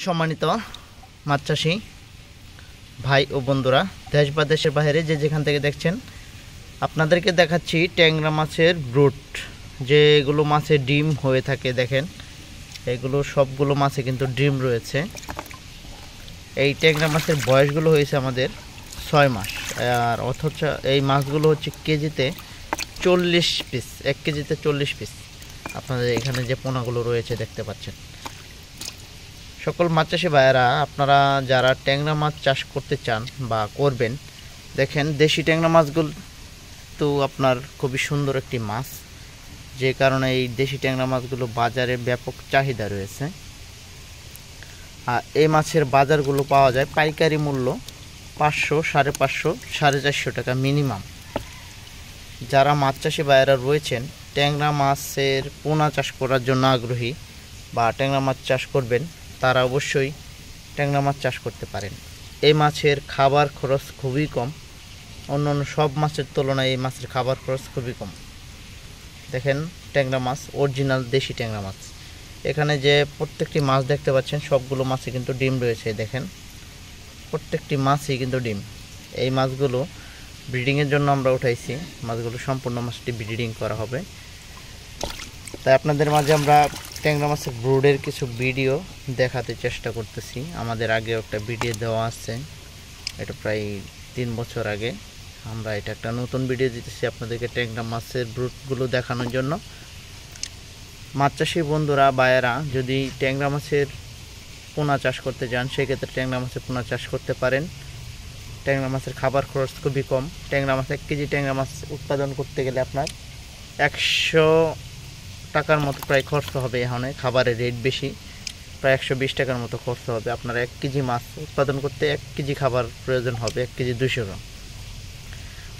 সম্মানিত মাছ চাষি ভাই ও বন্ধুরা, দেশ বা দেশের বাইরে যে যেখান থেকে দেখছেন, আপনাদেরকে দেখাচ্ছি ট্যাংরা মাছের ব্রুড। যেগুলো মাছের ডিম হয়ে থাকে দেখেন, এগুলো সবগুলো মাছে কিন্তু ডিম রয়েছে। এই ট্যাংরা মাছের বয়সগুলো হয়েছে আমাদের 6 মাস, আর অথচ এই মাছগুলো হচ্ছে কেজিতে 40 পিস, 1 কেজিতে 40 পিস। আপনাদের এখানে যে পোনাগুলো রয়েছে দেখতে পাচ্ছেন। সকল মাছ চাষি ভাইয়েরা, আপনারা যারা ট্যাংরা মাছ চাষ করতে চান বা করবেন, দেখেন দেশি ট্যাংরা মাছগুলো তো আপনার খুবই সুন্দর একটি মাছ, যে কারণে এই দেশি ট্যাংরা মাছগুলো বাজারে ব্যাপক চাহিদা রয়েছে। আর এই মাছের বাজারগুলো পাওয়া যায় পাইকারি মূল্য 500, 550, 450 টাকা মিনিমাম। যারা মাছ চাষি ভাইয়েরা রয়েছেন, ট্যাংরা মাছের পোনা চাষ করার জন্য আগ্রহী বা ট্যাংরা মাছ চাষ করবেন, তারা অবশ্যই ট্যাংরা মাছ চাষ করতে পারেন। এই মাছের খাবার খরচ খুবই কম, অন্যান্য সব মাছের তুলনায় এই মাছের খাবার খরচ খুবই কম। দেখেন ট্যাংরা মাছ, অরিজিনাল দেশি ট্যাংরা মাছ। এখানে যে প্রত্যেকটি মাছ দেখতে পাচ্ছেন, সবগুলো মাছে কিন্তু ডিম রয়েছে। দেখেন প্রত্যেকটি মাছই কিন্তু ডিম। এই মাছগুলো ব্রিডিংয়ের জন্য আমরা উঠাইছি, মাছগুলো সম্পূর্ণ মাছটি ব্রিডিং করা হবে। তাই আপনাদের মাঝে আমরা ট্যাংরা মাছের ব্রুডের কিছু ভিডিও দেখাতে চেষ্টা করতেছি। আমাদের আগে একটা ভিডিও দেওয়া আছে, এটা প্রায় 3 বছর আগে। আমরা এটা একটা নতুন ভিডিও দিতেছি আপনাদেরকে ট্যাংরা মাছের ব্রুডগুলো দেখানোর জন্য। মাছ চাষি বন্ধুরা ভাইয়েরা, যদি ট্যাংরা মাছের পোনা চাষ করতে চান, সেক্ষেত্রে ট্যাংরা মাছের পোনা চাষ করতে পারেন। ট্যাংরা মাছের খাবার খরচ খুবই কম। ট্যাংরা মাছ 1 কেজি ট্যাংরা মাছ উৎপাদন করতে গেলে আপনার 100 টাকার মতো প্রায় খরচ হবে। এখানে খাবারের রেট বেশি, প্রায় 120 টাকার মতো খরচ হবে। আপনার 1 কেজি মাছ উৎপাদন করতে 1 কেজি খাবার প্রয়োজন হবে, 1 কেজি 200 গ্রাম।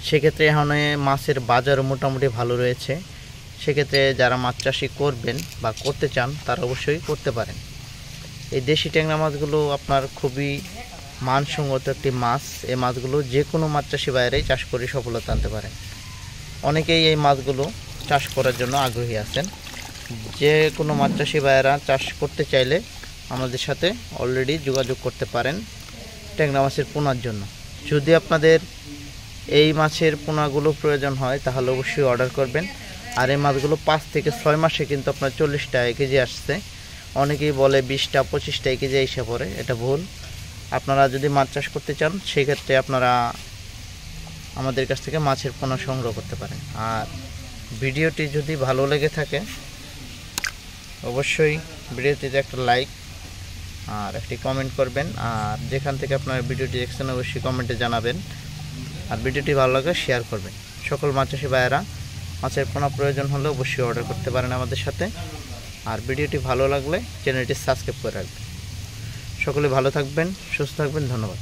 সেক্ষেত্রে এখানে মাছের বাজারও মোটামুটি ভালো রয়েছে। সেক্ষেত্রে যারা মাছ চাষি করবেন বা করতে চান, তারা অবশ্যই করতে পারেন। এই দেশি ট্যাংরা মাছগুলো আপনার খুবই মানসম্মত একটি মাছ। এই মাছগুলো যে কোনো মাছ চাষি বাইরেই চাষ করে সফলতা আনতে পারেন। অনেকেই এই মাছগুলো চাষ করার জন্য আগ্রহী আছেন। যে কোনো মাছ চাষি ভাইয়েরা চাষ করতে চাইলে আমাদের সাথে অলরেডি যোগাযোগ করতে পারেন ট্যাংরা মাছের পোনার জন্য। যদি আপনাদের এই মাছের পোনাগুলো প্রয়োজন হয়, তাহলে অবশ্যই অর্ডার করবেন। আর এই মাছগুলো 5 থেকে 6 মাসে কিন্তু আপনার 40 টাকা কেজি আসছে। অনেকেই বলে 20টা 25টা কেজি এসে পড়ে, এটা ভুল। আপনারা যদি মাছ চাষ করতে চান, সেক্ষেত্রে আপনারা আমাদের কাছ থেকে মাছের পোনা সংগ্রহ করতে পারেন। আর ভিডিওটি যদি ভালো লেগে থাকে, অবশ্যই ভিডিওটিতে একটা লাইক আর একটি কমেন্ট করবেন। আর যেখান থেকে আপনারা ভিডিওটি দেখছেন, অবশ্যই কমেন্টে জানাবেন। আর ভিডিওটি ভালো লাগলে শেয়ার করবেন। সকল মাছ চাষি ভাইয়েরা, মাছের পোনা প্রয়োজন হলে অবশ্যই অর্ডার করতে পারেন আমাদের সাথে। আর ভিডিওটি ভালো লাগলে চ্যানেলটি সাবস্ক্রাইব করে রাখবেন। সকলে ভালো থাকবেন, সুস্থ থাকবেন। ধন্যবাদ।